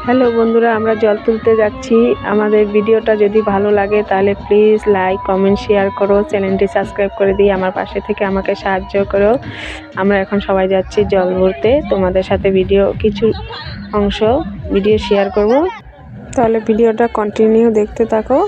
Hello বন্ধুরা, আমরা জল তুলতে যাচ্ছি। আমাদের ভিডিওটা যদি ভালো লাগে তাহলে প্লিজ লাইক, কমেন্ট, শেয়ার করো। চ্যানেলটি সাবস্ক্রাইব করে দিয়ে আমার পাশে থেকে আমাকে সাহায্য করো। আমরা এখন সবাই যাচ্ছি জল ভরতে। তোমাদের সাথে কিছু অংশ ভিডিও শেয়ার করব, তাহলে ভিডিওটা কন্টিনিউ দেখতে থাকো।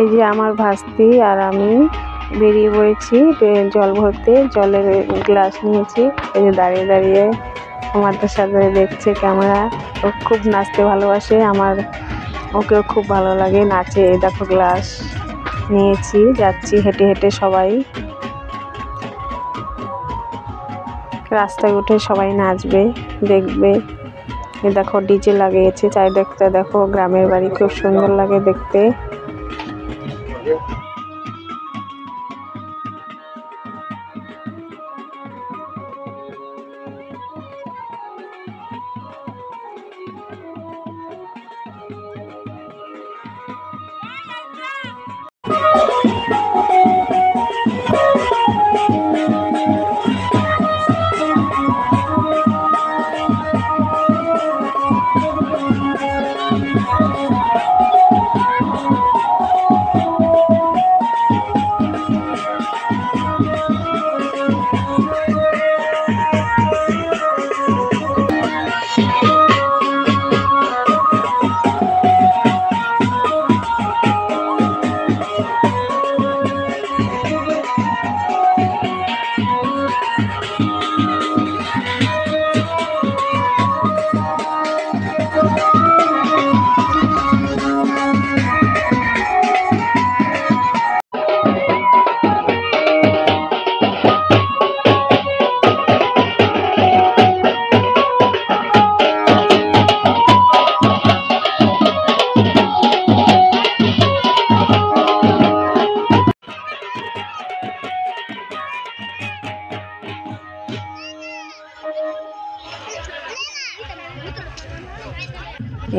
এই যে আমার ভাস্তি আর আমি বেরিয়ে পড়েছি জল ভরতে। জলের গ্লাস নিয়েছি। এই যে দাঁড়িয়ে দাঁড়িয়ে আমাদের সাথে দেখছে ক্যামেরা। ও খুব নাচতে ভালোবাসে, ওকেও খুব ভালো লাগে, নাচে। এই দেখো গ্লাস নিয়েছি, যাচ্ছি হেঁটে হেঁটে। সবাই রাস্তায় উঠে সবাই নাচবে, দেখবে। এই দেখো ডিজে লাগিয়েছে চারিদিকটা। দেখো গ্রামের বাড়ি, খুব সুন্দর লাগে দেখতে।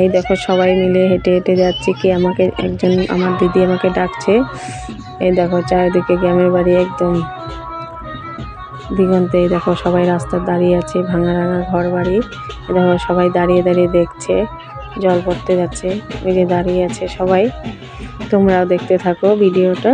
এই দেখো সবাই মিলে হেঁটে হেঁটে যাচ্ছে। আমার দিদি আমাকে ডাকছে। এই দেখো চারিদিকে গ্রামের বাড়ি, একদম দিগন্তে। এই দেখো সবাই রাস্তা দাঁড়িয়ে আছে, ভাঙা ভাঙা ঘর বাড়ি। এই দেখো সবাই দাঁড়িয়ে দাঁড়িয়ে দেখছে, জল পড়তে যাচ্ছে। ওই যে দাঁড়িয়ে আছে সবাই। তোমরাও দেখতে থাকো ভিডিওটা।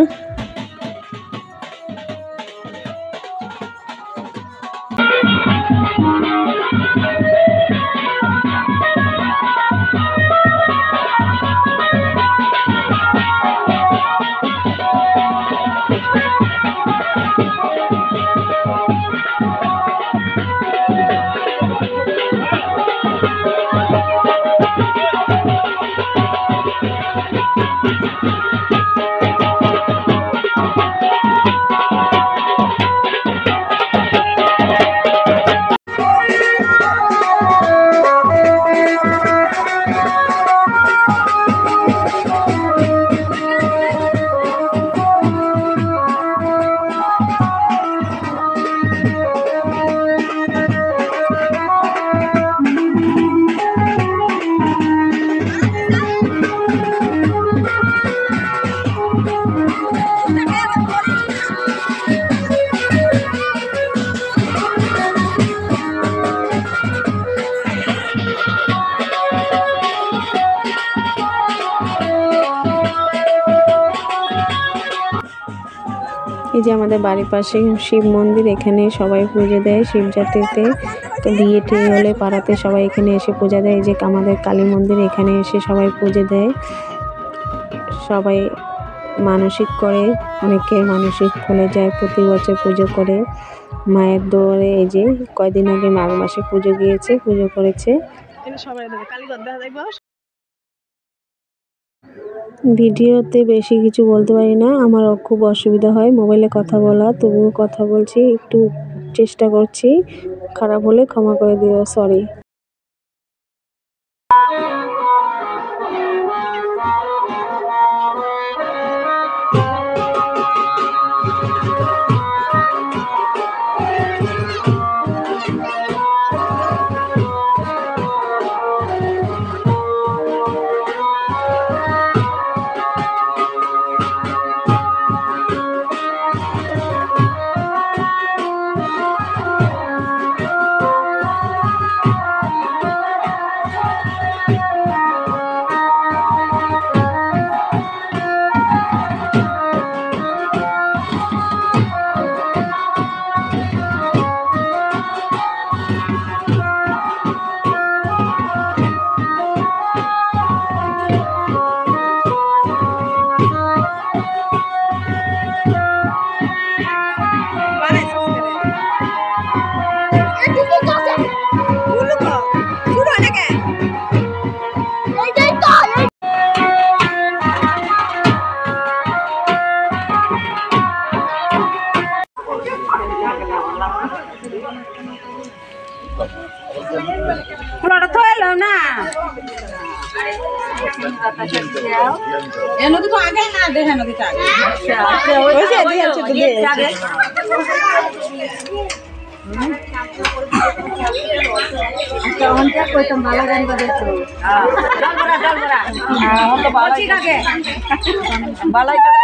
এই যে আমাদের বাড়ির পাশে শিব মন্দির, এখানে সবাই পুজো দেয় শিবরাত্রিতে। তো বিয়ে টিয়ে হলে পাড়াতে সবাই এখানে এসে পূজা দেয়। এই যে আমাদের কালী মন্দির, এখানে এসে সবাই পুজো দেয়। সবাই মানসিক করে, অনেকে মানসিক ফলে যায়, প্রতি বছর পুজো করে মায়ের দোয়ারে। এই যে কয়দিন আগে মাঘ মাসে পুজো গিয়েছে, পুজো করেছে। ভিডিওতে বেশি কিছু বলতে পারি না, আমার খুব অসুবিধা হয় মোবাইলে কথা বলা, তবুও কথা বলছি, একটু চেষ্টা করছি। খারাপ হলে ক্ষমা করে দিও, সরি। এই নদী তো আগে না দেখে নদীটা আগে ওই যে দিয়ে আছে তো দিয়ে আছে আচ্ছা অনটা কইতাম ভালো গান বাজাতো হ্যাঁ জল ভরা হ্যাঁ হল বালাই কাকে বালাই কাকে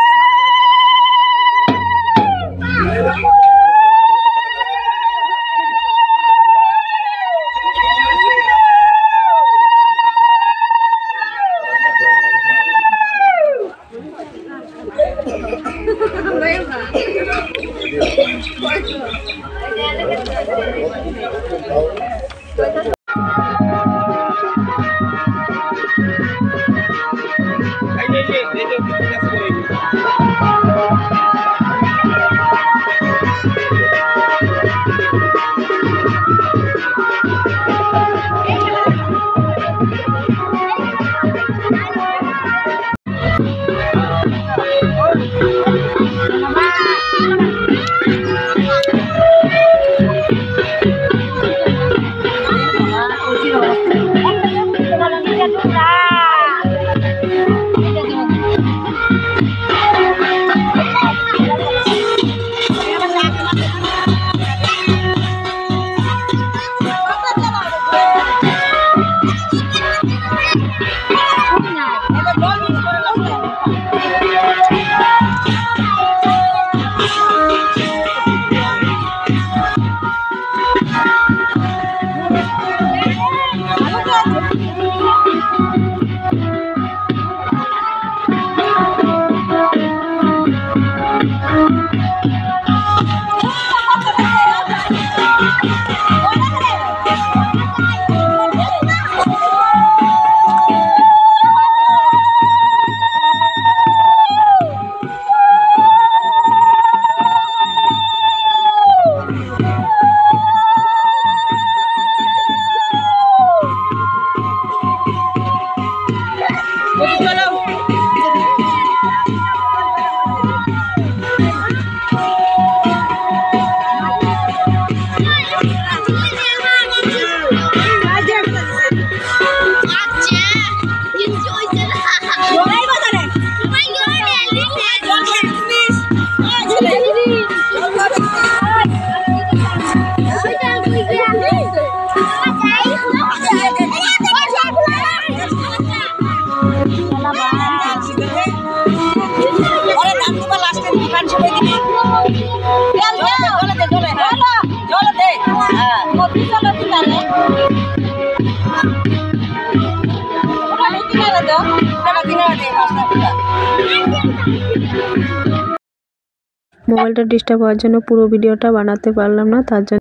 মোবাইলটা ডিস্টার্ব হওয়ার জন্য পুরো ভিডিওটা বানাতে পারলাম না, তার জন্য